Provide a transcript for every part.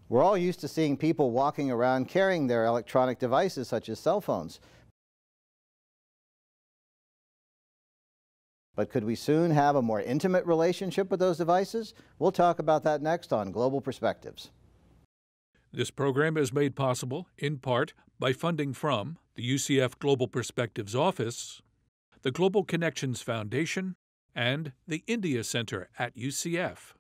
We're all used to seeing people walking around carrying their electronic devices such as cell phones. But could we soon have a more intimate relationship with those devices? We'll talk about that next on Global Perspectives. This program is made possible, in part, by funding from the UCF Global Perspectives Office, the Global Connections Foundation, and the India Center at UCF.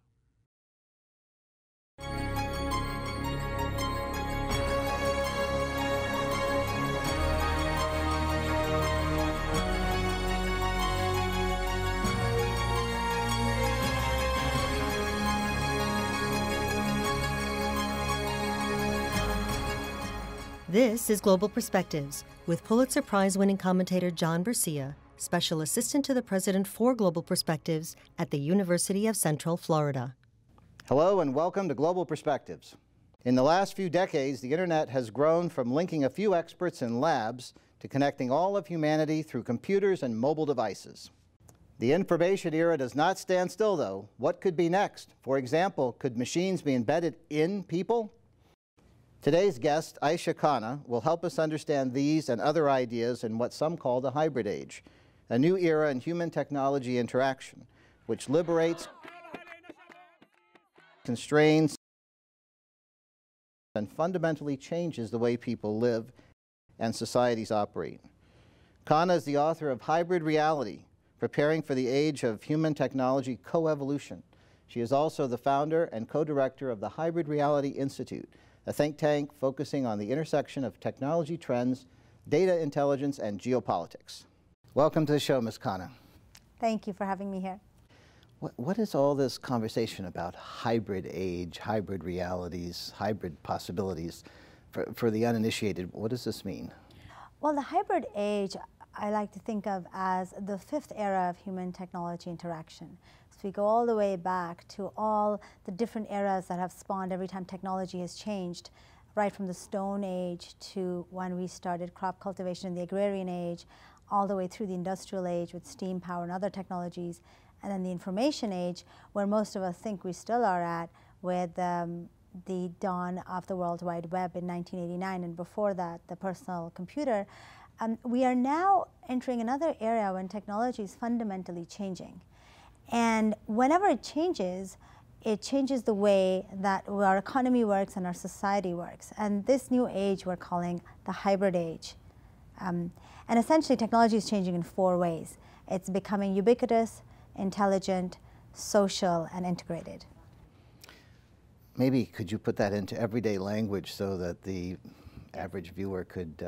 This is Global Perspectives with Pulitzer Prize-winning commentator John Bercia, Special Assistant to the President for Global Perspectives at the University of Central Florida. Hello and welcome to Global Perspectives. In the last few decades, the Internet has grown from linking a few experts in labs to connecting all of humanity through computers and mobile devices. The information era does not stand still, though. What could be next? For example, could machines be embedded in people? Today's guest, Ayesha Khanna, will help us understand these and other ideas in what some call the hybrid age, a new era in human technology interaction, which liberates, constrains, and fundamentally changes the way people live and societies operate. Khanna is the author of Hybrid Reality, Preparing for the Age of Human Technology Coevolution. She is also the founder and co-director of the Hybrid Reality Institute, a think tank focusing on the intersection of technology trends, data intelligence, and geopolitics. Welcome to the show, Ms. Khanna. Thank you for having me here. What is all this conversation about hybrid age, hybrid realities, hybrid possibilities? For the uninitiated, what does this mean? Well, the hybrid age I like to think of as the fifth era of human technology interaction. So we go all the way back to all the different eras that have spawned every time technology has changed, right from the Stone Age to when we started crop cultivation in the Agrarian Age, all the way through the Industrial Age with steam power and other technologies, and then the Information Age, where most of us think we still are at with the dawn of the World Wide Web in 1989, and before that, the personal computer. We are now entering another era when technology is fundamentally changing. And whenever it changes the way that our economy works and our society works. And this new age we're calling the hybrid age. And essentially technology is changing in four ways. It's becoming ubiquitous, intelligent, social, and integrated. Maybe could you put that into everyday language so that the average viewer could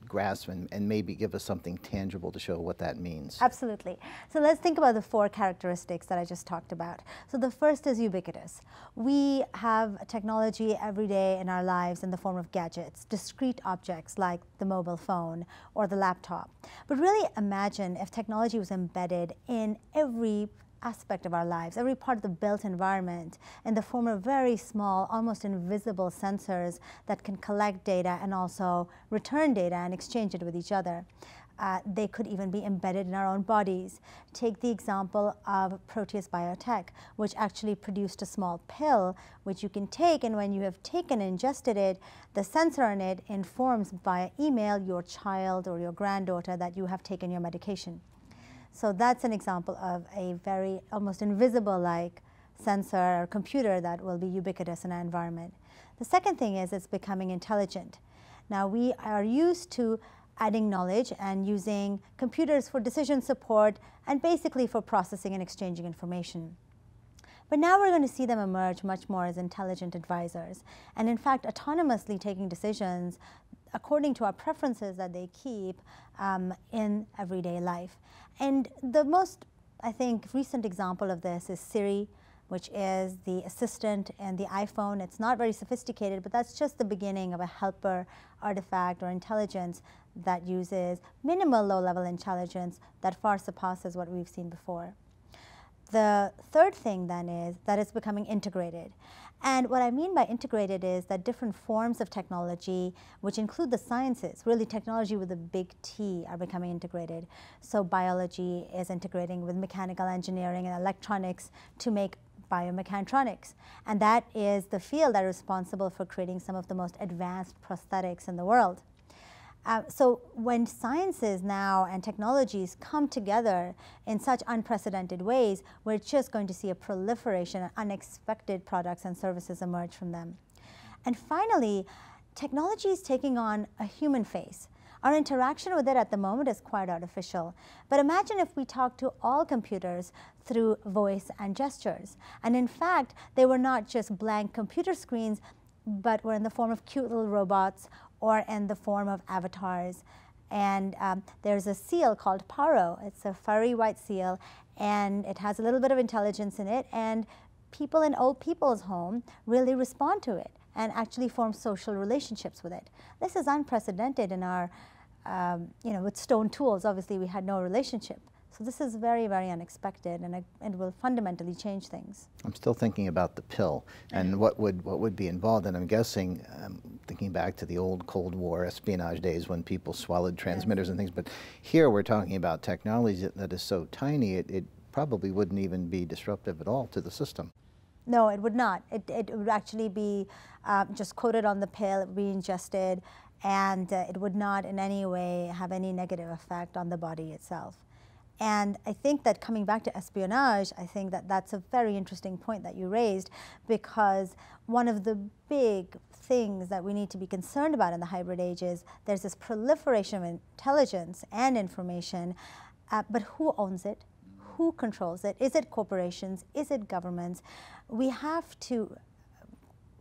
grasp and maybe give us something tangible to show what that means? Absolutely. So let's think about the four characteristics that I just talked about. So the first is ubiquitous. We have technology every day in our lives in the form of gadgets, discrete objects like the mobile phone or the laptop. But really imagine if technology was embedded in every aspect of our lives, every part of the built environment, in the form of very small, almost invisible sensors that can collect data and also return data and exchange it with each other. They could even be embedded in our own bodies. Take the example of Proteus Biotech, which actually produced a small pill which you can take, and when you have taken and ingested it, the sensor on it informs via email your child or your granddaughter that you have taken your medication. So that's an example of a very almost invisible-like sensor or computer that will be ubiquitous in our environment. The second thing is it's becoming intelligent. Now we are used to adding knowledge and using computers for decision support and basically for processing and exchanging information. But now we're going to see them emerge much more as intelligent advisors and in fact autonomously taking decisions according to our preferences that they keep in everyday life. And the most, I think, recent example of this is Siri, which is the assistant in the iPhone. It's not very sophisticated, but that's just the beginning of a helper artifact or intelligence that uses minimal low-level intelligence that far surpasses what we've seen before. The third thing then is that it's becoming integrated. And what I mean by integrated is that different forms of technology, which include the sciences, really technology with a big T, are becoming integrated. So biology is integrating with mechanical engineering and electronics to make biomechatronics. And that is the field that is responsible for creating some of the most advanced prosthetics in the world. So when sciences now and technologies come together in such unprecedented ways, we're just going to see a proliferation of unexpected products and services emerge from them. And finally, technology is taking on a human face. Our interaction with it at the moment is quite artificial. But imagine if we talk to all computers through voice and gestures. And in fact, they were not just blank computer screens, but were in the form of cute little robots or in the form of avatars. And there's a seal called Paro. It's a furry white seal, and it has a little bit of intelligence in it, and people in old people's home really respond to it and actually form social relationships with it. This is unprecedented in our, with stone tools, obviously we had no relationship. So this is very, very unexpected, and it will fundamentally change things. I'm still thinking about the pill and what would be involved, and I'm guessing, thinking back to the old Cold War espionage days when people swallowed transmitters and things, but here we're talking about technology that is so tiny, it probably wouldn't even be disruptive at all to the system. No, it would not. It would actually be just coated on the pill, it would be ingested, and it would not in any way have any negative effect on the body itself. And I think that coming back to espionage, I think that that's a very interesting point that you raised, because one of the big things that we need to be concerned about in the hybrid age is there's this proliferation of intelligence and information, but who owns it? Who controls it? Is it corporations? Is it governments? We have to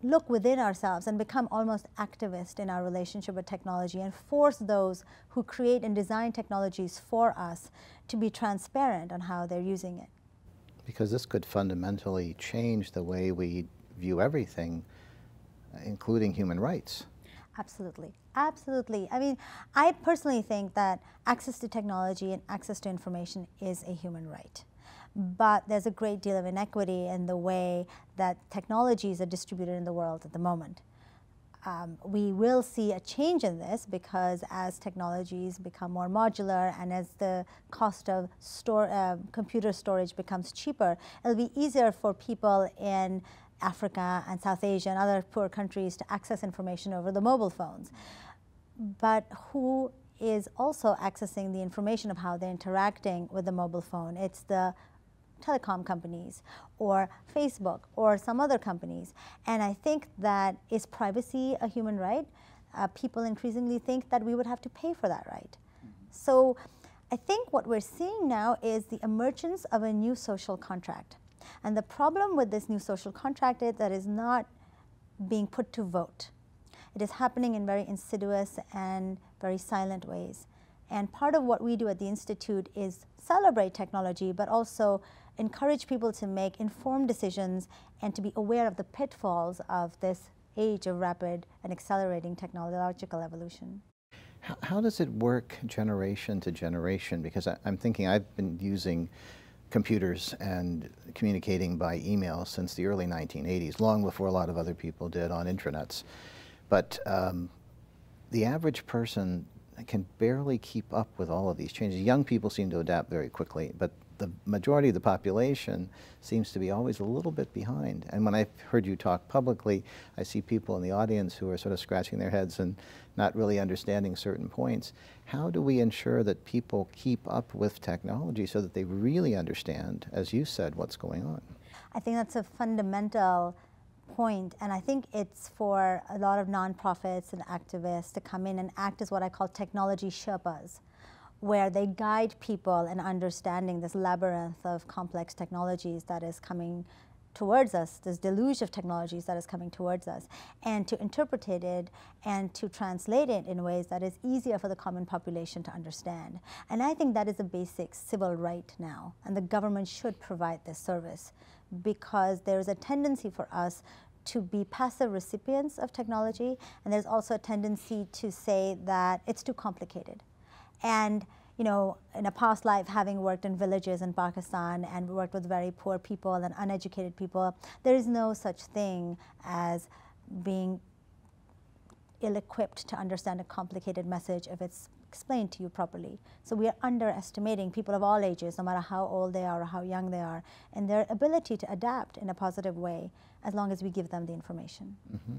look within ourselves and become almost activist in our relationship with technology and force those who create and design technologies for us to be transparent on how they're using it. Because this could fundamentally change the way we view everything, including human rights. Absolutely. Absolutely. I mean, I personally think that access to technology and access to information is a human right. But there's a great deal of inequity in the way that technologies are distributed in the world at the moment. We will see a change in this, because as technologies become more modular and as the cost of computer storage becomes cheaper, it'll be easier for people in Africa and South Asia and other poor countries to access information over the mobile phones. But who is also accessing the information of how they're interacting with the mobile phone? It's the telecom companies or Facebook or some other companies. And I think that, is privacy a human right? People increasingly think that we would have to pay for that right. So I think what we're seeing now is the emergence of a new social contract. And the problem with this new social contract is that it is not being put to vote. It is happening in very insidious and very silent ways. And part of what we do at the Institute is celebrate technology, but also encourage people to make informed decisions and to be aware of the pitfalls of this age of rapid and accelerating technological evolution. How does it work generation to generation? Because I'm thinking, I've been using computers and communicating by email since the early 1980s, long before a lot of other people did on intranets. But the average person can barely keep up with all of these changes. Young people seem to adapt very quickly, but the majority of the population seems to be always a little bit behind. And when I've heard you talk publicly, I see people in the audience who are sort of scratching their heads and not really understanding certain points. How do we ensure that people keep up with technology so that they really understand, as you said, what's going on? I think that's a fundamental point, and I think it's for a lot of nonprofits and activists to come in and act as what I call technology Sherpas, where they guide people in understanding this labyrinth of complex technologies that is coming towards us, this deluge of technologies that is coming towards us, and to interpret it and to translate it in ways that is easier for the common population to understand. And I think that is a basic civil right now, and the government should provide this service, because there is a tendency for us to be passive recipients of technology, and there's also a tendency to say that it's too complicated. And in a past life, having worked in villages in Pakistan and worked with very poor people and uneducated people, there is no such thing as being ill-equipped to understand a complicated message if it's explained to you properly. So we are underestimating people of all ages, no matter how old they are or how young they are, and their ability to adapt in a positive way as long as we give them the information. Mm-hmm.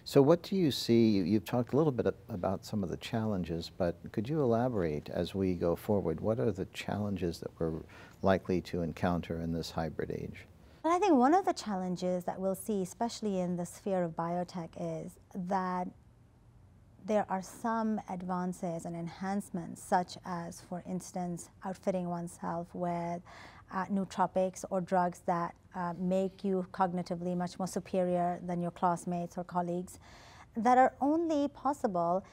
So what do you see, you've talked a little bit about some of the challenges, but could you elaborate as we go forward? What are the challenges that we're likely to encounter in this hybrid age? Well, I think one of the challenges that we'll see, especially in the sphere of biotech, is that there are some advances and enhancements, such as, for instance, outfitting oneself with nootropics or drugs that make you cognitively much more superior than your classmates or colleagues, that are only possible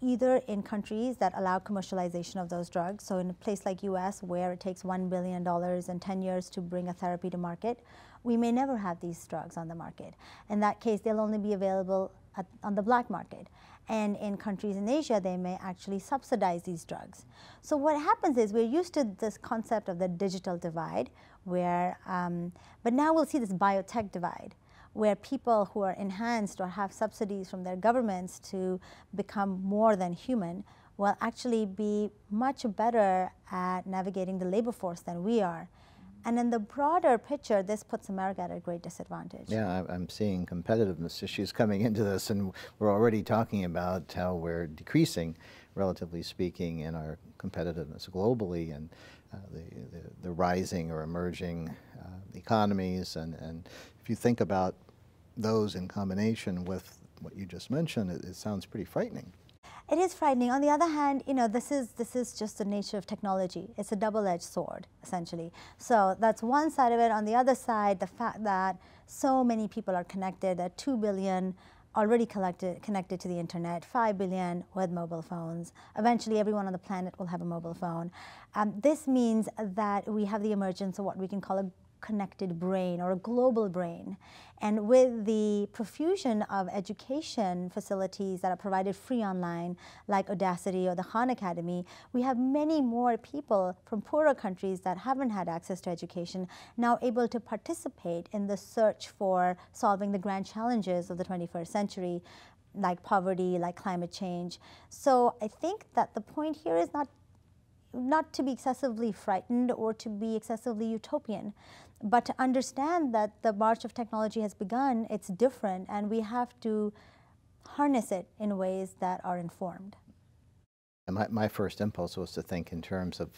either in countries that allow commercialization of those drugs. So in a place like US, where it takes $1 billion and 10 years to bring a therapy to market, we may never have these drugs on the market. In that case, they'll only be available on the black market. And in countries in Asia, they may actually subsidize these drugs. So what happens is we're used to this concept of the digital divide, where, but now we'll see this biotech divide, where people who are enhanced or have subsidies from their governments to become more than human will actually be much better at navigating the labor force than we are. And in the broader picture, this puts America at a great disadvantage. Yeah, I'm seeing competitiveness issues coming into this, and we're already talking about how we're decreasing, relatively speaking, in our competitiveness globally, and the rising or emerging economies. And if you think about those in combination with what you just mentioned, it sounds pretty frightening. It is frightening. On the other hand, you know, this is just the nature of technology. It's a double-edged sword, essentially. So that's one side of it. On the other side, the fact that so many people are connected, that 2 billion already connected to the internet, 5 billion with mobile phones. Eventually, everyone on the planet will have a mobile phone. This means that we have the emergence of what we can call a connected brain or a global brain. And with the profusion of education facilities that are provided free online, like Audacity or the Khan Academy, we have many more people from poorer countries that haven't had access to education now able to participate in the search for solving the grand challenges of the 21st century, like poverty, like climate change. So I think that the point here is not to be excessively frightened or to be excessively utopian, but to understand that the march of technology has begun, it's different, and we have to harness it in ways that are informed. My first impulse was to think in terms of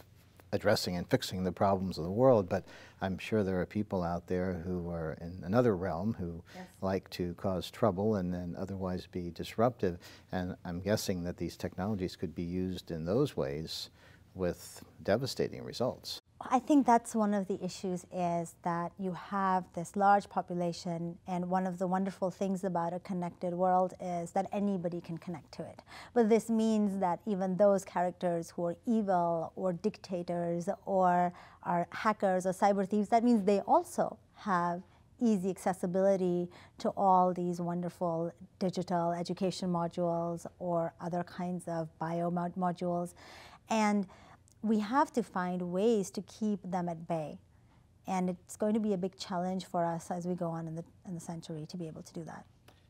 addressing and fixing the problems of the world, but I'm sure there are people out there who are in another realm who like to cause trouble and then otherwise be disruptive, and I'm guessing that these technologies could be used in those ways with devastating results. I think that's one of the issues, is that you have this large population, and one of the wonderful things about a connected world is that anybody can connect to it. But this means that even those characters who are evil or dictators or are hackers or cyber thieves, that means they also have easy accessibility to all these wonderful digital education modules or other kinds of bio modules. And we have to find ways to keep them at bay. And it's going to be a big challenge for us as we go on in the century to be able to do that.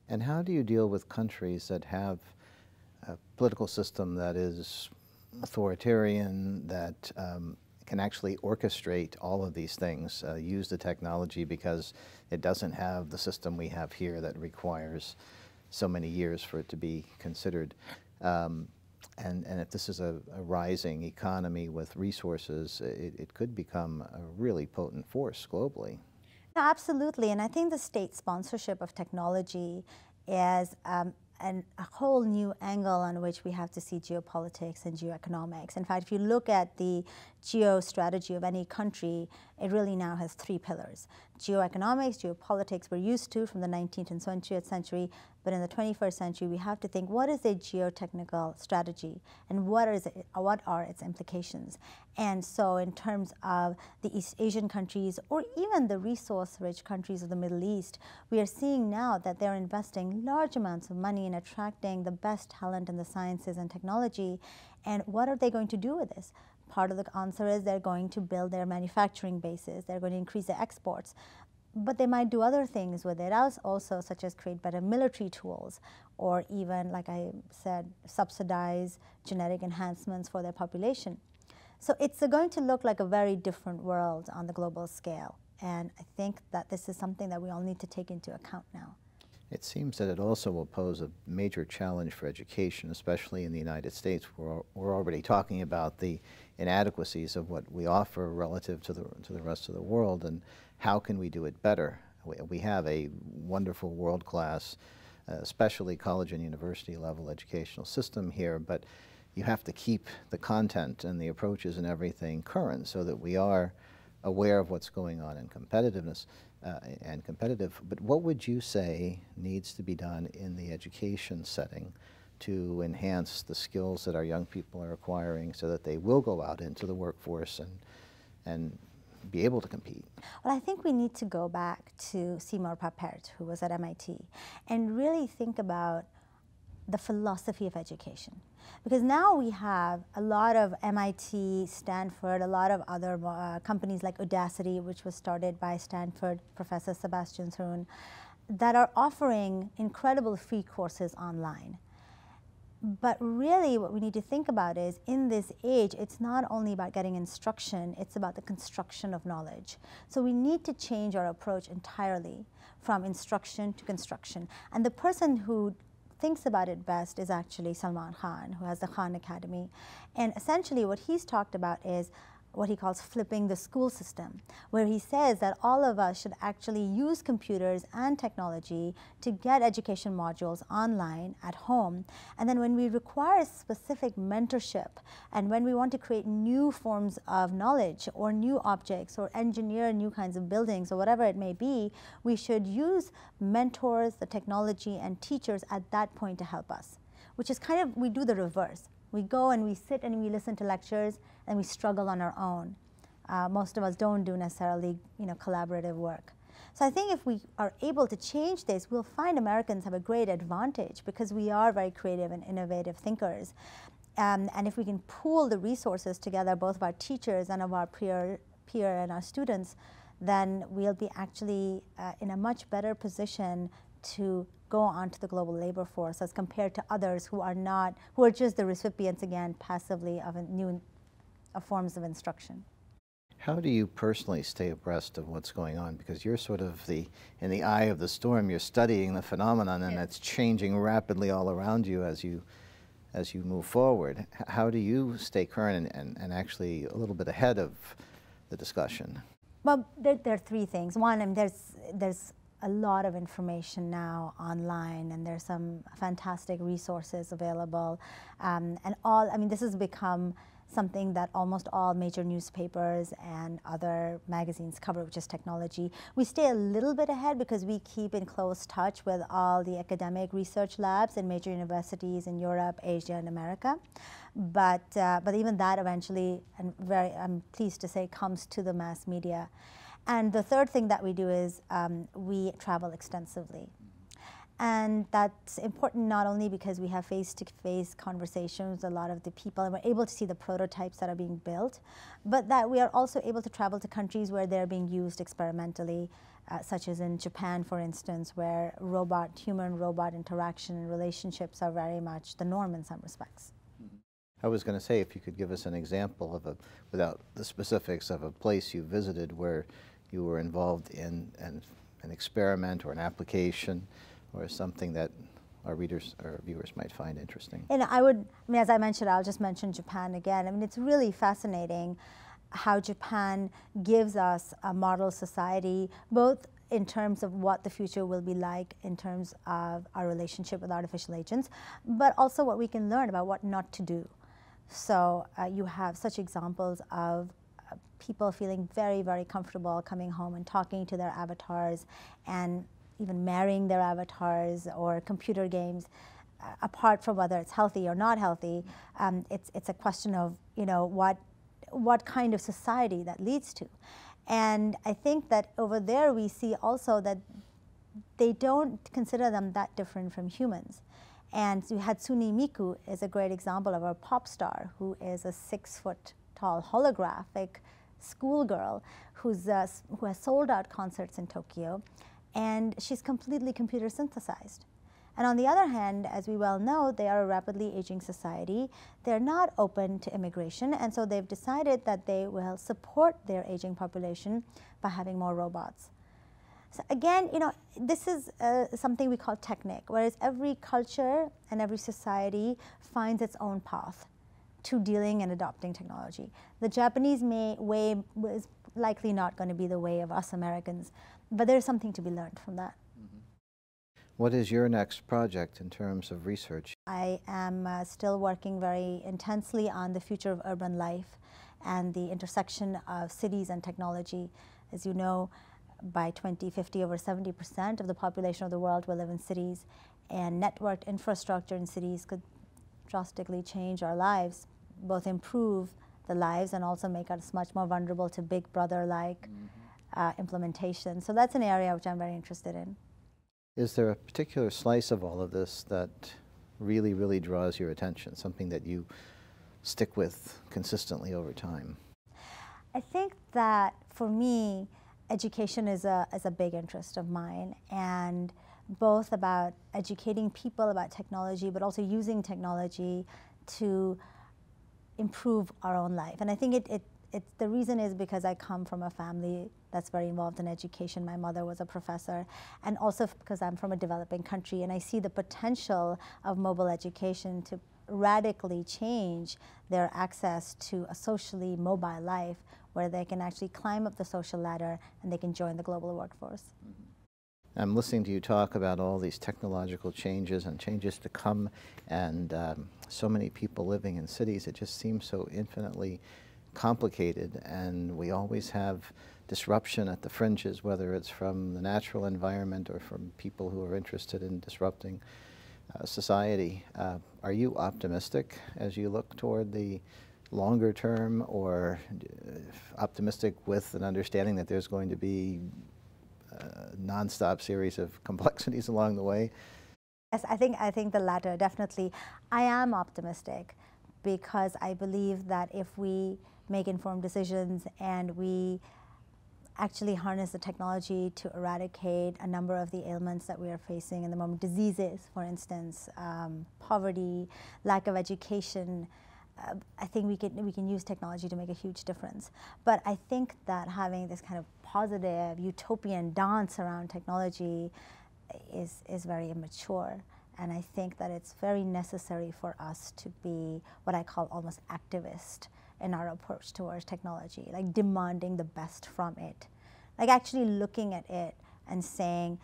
And how do you deal with countries that have a political system that is authoritarian, that can actually orchestrate all of these things, use the technology because it doesn't have the system we have here that requires so many years for it to be considered? And if this is a rising economy with resources, it could become a really potent force globally. No, absolutely, and I think the state sponsorship of technology is a whole new angle on which we have to see geopolitics and geoeconomics. In fact, if you look at the geostrategy of any country, it really now has 3 pillars. Geoeconomics, geopolitics we're used to from the 19th and 20th century, but in the 21st century we have to think, what is a geotechnical strategy and what are its implications? And so in terms of the East Asian countries or even the resource-rich countries of the Middle East, we are seeing now that they're investing large amounts of money in attracting the best talent in the sciences and technology. And what are they going to do with this? Part of the answer is they're going to build their manufacturing bases. They're going to increase their exports. but they might do other things with it also, such as create better military tools, or even, like I said, subsidize genetic enhancements for their population. So it's going to look like a very different world on the global scale. And I think that this is something that we all need to take into account now. It seems that it also will pose a major challenge for education, especially in the United States. We're already talking about the inadequacies of what we offer relative to the rest of the world, and how can we do it better? We have a wonderful world-class, especially college and university level educational system here, but you have to keep the content and the approaches and everything current so that we are aware of what's going on in competitiveness and competitive. But what would you say needs to be done in the education setting to enhance the skills that our young people are acquiring so that they will go out into the workforce and be able to compete? Well, I think we need to go back to Seymour Papert, who was at MIT, and really think about the philosophy of education. Because now we have a lot of MIT, Stanford, a lot of other companies like Udacity, which was started by Stanford Professor Sebastian Thrun, that are offering incredible free courses online. But really what we need to think about is, in this age, it's not only about getting instruction, it's about the construction of knowledge. So we need to change our approach entirely from instruction to construction. And the person who thinks about it best is actually Salman Khan, who has the Khan Academy. And essentially what he's talked about is what he calls flipping the school system, where he says that all of us should actually use computers and technology to get education modules online at home. And then when we require specific mentorship, and when we want to create new forms of knowledge or new objects or engineer new kinds of buildings or whatever it may be, we should use mentors, the technology, and teachers at that point to help us, which is kind of, we do the reverse. We go and we sit and we listen to lectures and we struggle on our own. Most of us don't do necessarily, collaborative work. So I think if we are able to change this, we'll find Americans have a great advantage because we are very creative and innovative thinkers. And if we can pool the resources together, both of our teachers and of our peer and our students, then we'll be actually in a much better position to go onto the global labor force as compared to others who are not, who are just the recipients, again, passively of new forms of instruction. How do you personally stay abreast of what's going on? Because you're sort of in the eye of the storm, you're studying the phenomenon, and that's changing rapidly all around you as you move forward. How do you stay current and actually a little bit ahead of the discussion? Well, there are three things. One, I mean, there's a lot of information now online, and there's some fantastic resources available. And this has become something that almost all major newspapers and other magazines cover, which is technology. We stay a little bit ahead because we keep in close touch with all the academic research labs in major universities in Europe, Asia, and America. But even that eventually, and I'm pleased to say, comes to the mass media. And the third thing that we do is we travel extensively. And that's important not only because we have face-to-face conversations with a lot of the people and we're able to see the prototypes that are being built, but that we are also able to travel to countries where they're being used experimentally, such as in Japan, for instance, where human-robot interaction and relationships are very much the norm in some respects. I was going to say, if you could give us an example of without the specifics, of a place you visited where you were involved in an experiment or an application or something that our readers or viewers might find interesting. And as I mentioned, I'll just mention Japan again. I mean, it's really fascinating how Japan gives us a model society, both in terms of what the future will be like in terms of our relationship with artificial agents, but also what we can learn about what not to do. So you have such examples of people feeling very, very comfortable coming home and talking to their avatars and even marrying their avatars, or computer games, apart from whether it's healthy or not healthy. It's a question of what kind of society that leads to. And I think that over there we see also that they don't consider them that different from humans. And Hatsune Miku is a great example of a pop star who is a 6-foot tall holographic schoolgirl who has sold out concerts in Tokyo, and she's completely computer synthesized. And on the other hand, as we well know, they are a rapidly aging society. They're not open to immigration, and so they've decided that they will support their aging population by having more robots. So again, this is something we call technique, whereas every culture and every society finds its own path to dealing and adopting technology. The Japanese way is likely not going to be the way of us Americans, but there's something to be learned from that. What is your next project in terms of research? I am still working very intensely on the future of urban life and the intersection of cities and technology. As you know, by 2050, over 70% of the population of the world will live in cities, and networked infrastructure in cities could drastically change our lives, both improve the lives and also make us much more vulnerable to Big Brother-like implementation. So that's an area which I'm very interested in. Is there a particular slice of all of this that really, really draws your attention, something that you stick with consistently over time? I think that for me, education is a big interest of mine, and both about educating people about technology, but also using technology to improve our own life. And I think the reason is because I come from a family that's very involved in education. My mother was a professor, and also because I'm from a developing country, and I see the potential of mobile education to radically change their access to a socially mobile life where they can actually climb up the social ladder and they can join the global workforce. I'm listening to you talk about all these technological changes and changes to come, and so many people living in cities. It just seems so infinitely complicated, and we always have disruption at the fringes, whether it's from the natural environment or from people who are interested in disrupting society. Are you optimistic as you look toward the longer term, or optimistic with an understanding that there's going to be a nonstop series of complexities along the way? Yes, I think the latter, definitely. I am optimistic because I believe that if we make informed decisions and we actually harness the technology to eradicate a number of the ailments that we are facing in the moment, diseases, for instance, poverty, lack of education, I think we can use technology to make a huge difference. But I think that having this kind of positive utopian dance around technology is very immature. And I think that it's very necessary for us to be what I call almost activist in our approach towards technology, like demanding the best from it, like actually looking at it and saying,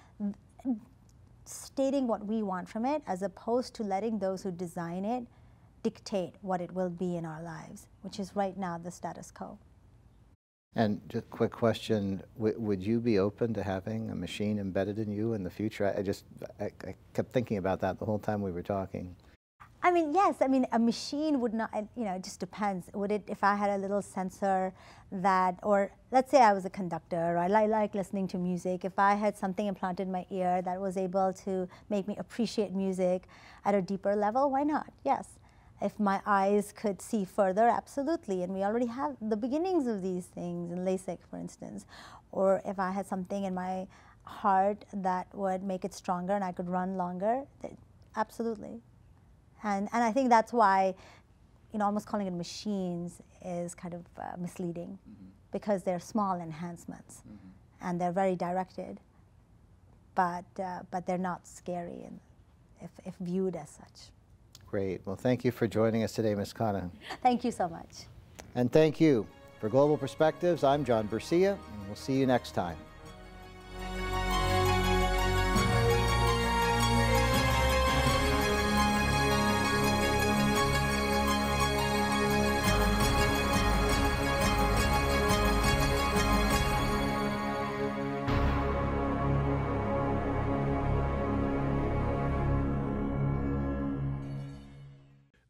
stating what we want from it, as opposed to letting those who design it dictate what it will be in our lives, which is right now the status quo. And just a quick question, would you be open to having a machine embedded in you in the future? I kept thinking about that the whole time we were talking. I mean, yes, I mean, a machine would not, it just depends. Would it, if I had a little sensor that, or let's say I was a conductor, or I like listening to music, if I had something implanted in my ear that was able to make me appreciate music at a deeper level, why not? Yes. If my eyes could see further, absolutely, and we already have the beginnings of these things in LASIK, for instance. Or if I had something in my heart that would make it stronger and I could run longer, absolutely. And I think that's why, almost calling it machines is kind of misleading, because they're small enhancements, and they're very directed, but they're not scary if viewed as such. Great. Well, thank you for joining us today, Ms. Khanna. Thank you so much. And thank you. For Global Perspectives, I'm John Bercia, and we'll see you next time.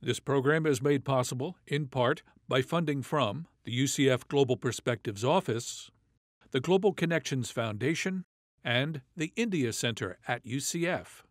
This program is made possible, in part, by funding from the UCF Global Perspectives Office, the Global Connections Foundation, and the India Center at UCF.